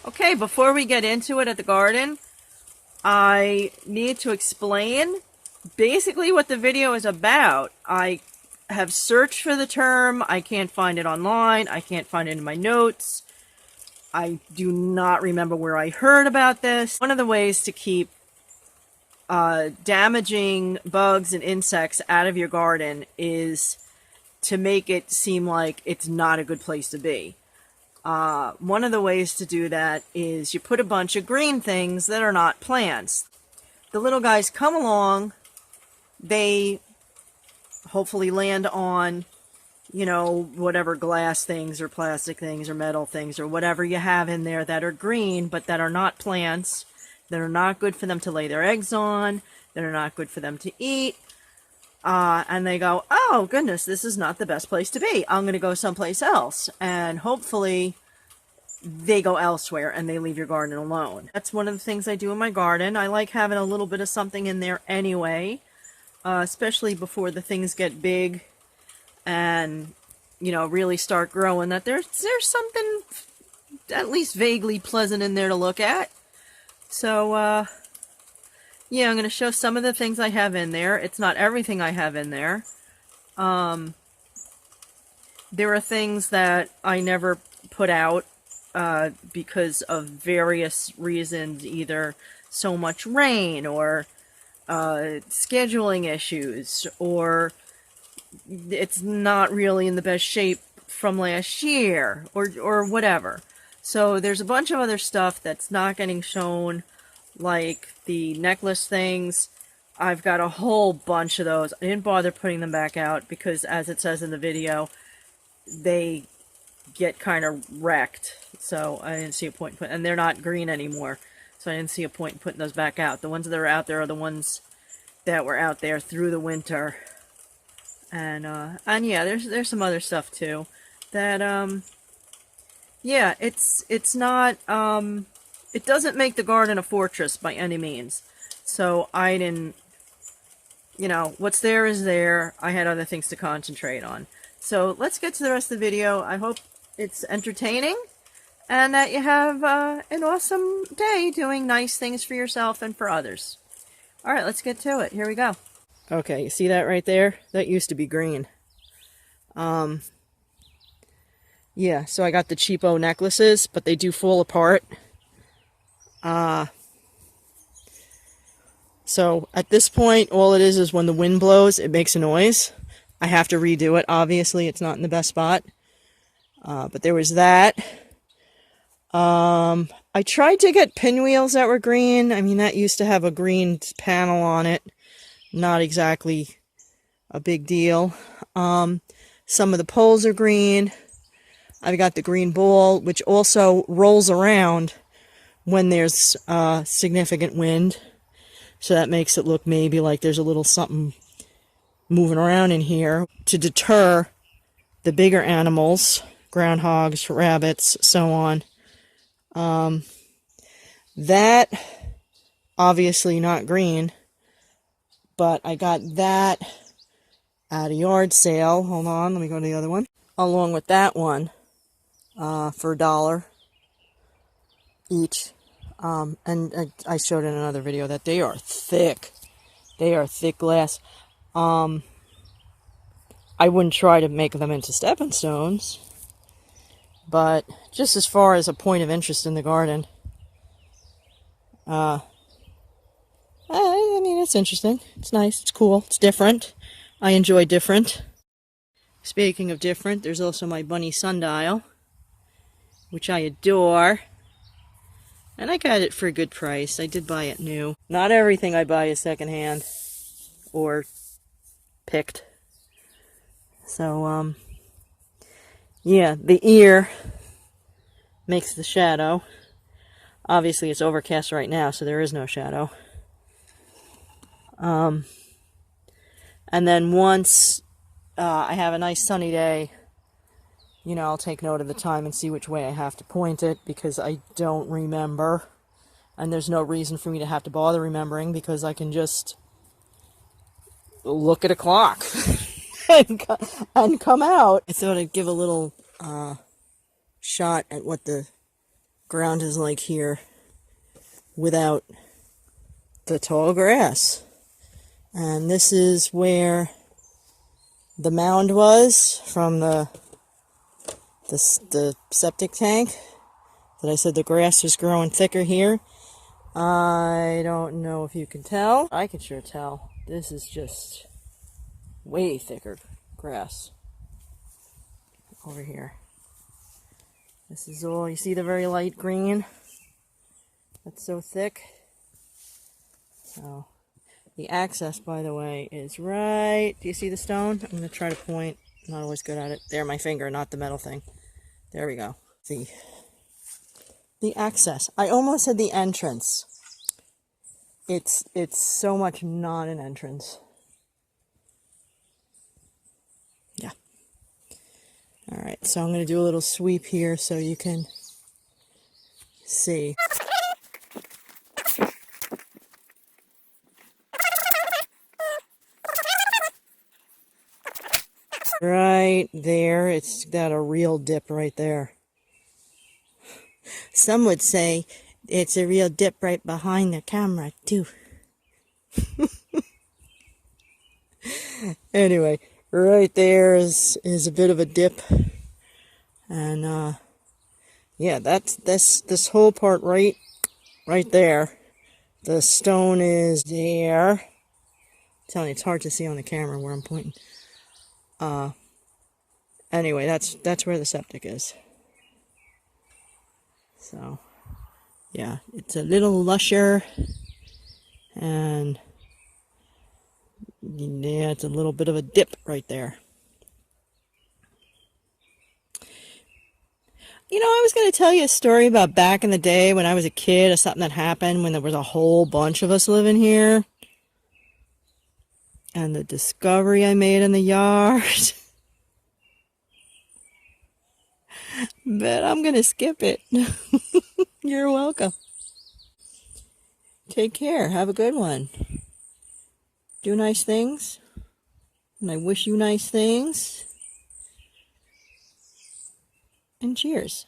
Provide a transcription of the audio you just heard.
Okay, before we get into it at the garden, I need to explain basically what the video is about. I have searched for the term. I can't find it online. I can't find it in my notes. I do not remember where I heard about this. One of the ways to keep damaging bugs and insects out of your garden is to make it seem like it's not a good place to be. One of the ways to do that is you put a bunch of green things that are not plants. The little guys come along, they hopefully land on, you know, whatever glass things or plastic things or metal things or whatever you have in there that are green but that are not plants, that are not good for them to lay their eggs on, that are not good for them to eat. And they go, oh goodness, this is not the best place to be. I'm going to go someplace else. And hopefully they go elsewhere and they leave your garden alone. That's one of the things I do in my garden. I like having a little bit of something in there anyway, especially before the things get big and, you know, really start growing, that there's something at least vaguely pleasant in there to look at. So, yeah, I'm going to show some of the things I have in there. It's not everything I have in there. There are things that I never put out because of various reasons, either so much rain or scheduling issues, or it's not really in the best shape from last year, or whatever. So there's a bunch of other stuff that's not getting shown, like the necklace things. I've got a whole bunch of those. I didn't bother putting them back out because, as it says in the video, they get kind of wrecked. So I didn't see a point in putting, and they're not green anymore. So I didn't see a point in putting those back out. The ones that are out there are the ones that were out there through the winter. And yeah, there's some other stuff too that yeah, it's not it doesn't make the garden a fortress by any means. So I didn't, you know, what's there is there. I had other things to concentrate on. So let's get to the rest of the video. I hope it's entertaining and that you have an awesome day doing nice things for yourself and for others. All right, let's get to it. Here we go. Okay, you see that right there? That used to be green. Yeah, so I got the cheapo necklaces, but they do fall apart. So at this point, all it is when the wind blows, it makes a noise. I have to redo it. Obviously, it's not in the best spot. But there was that. I tried to get pinwheels that were green. I mean, that used to have a green panel on it. Not exactly a big deal. Some of the poles are green. I've got the green ball, which also rolls around when there's significant wind. So that makes it look maybe like there's a little something moving around in here to deter the bigger animals, groundhogs, rabbits, so on. That, obviously not green. But I got that at a yard sale. Hold on, let me go to the other one. Along with that one for $1 each. And I showed in another video that they are thick. They are thick glass. I wouldn't try to make them into stepping stones. But just as far as a point of interest in the garden, I mean, it's interesting. It's nice. It's cool. It's different. I enjoy different. Speaking of different, there's also my bunny sundial, which I adore. And I got it for a good price. I did buy it new. Not everything I buy is secondhand or picked. So, yeah, the ear makes the shadow. Obviously, it's overcast right now, so there is no shadow. And then once I have a nice sunny day, you know, I'll take note of the time and see which way I have to point it, because I don't remember. And there's no reason for me to have to bother remembering, because I can just look at a clock and come out. I thought I'd give a little shot at what the ground is like here without the tall grass. And this is where the mound was from the septic tank that I said the grass was growing thicker here. I don't know if you can tell. I can sure tell. This is just way thicker grass over here. This is all, you see the very light green? That's so thick. So, the access, by the way, is right. Do you see the stone? I'm going to try to point. I'm not always good at it. There, my finger, not the metal thing. There we go. See. The access. I almost said the entrance. It's so much not an entrance. Yeah. Alright, so I'm going to do a little sweep here so you can see. Right there, it's got a real dip right there. Some would say it's a real dip right behind the camera, too. Anyway, right there is a bit of a dip. And, yeah, that's this whole part right there. The stone is there. I'm telling you, it's hard to see on the camera where I'm pointing. Anyway, that's where the septic is. So, yeah, it's a little lusher, and yeah, it's a little bit of a dip right there. You know, I was going to tell you a story about back in the day when I was a kid, or something that happened when there was a whole bunch of us living here, and the discovery I made in the yard. But I'm going to skip it. You're welcome. Take care. Have a good one. Do nice things. And I wish you nice things. And cheers.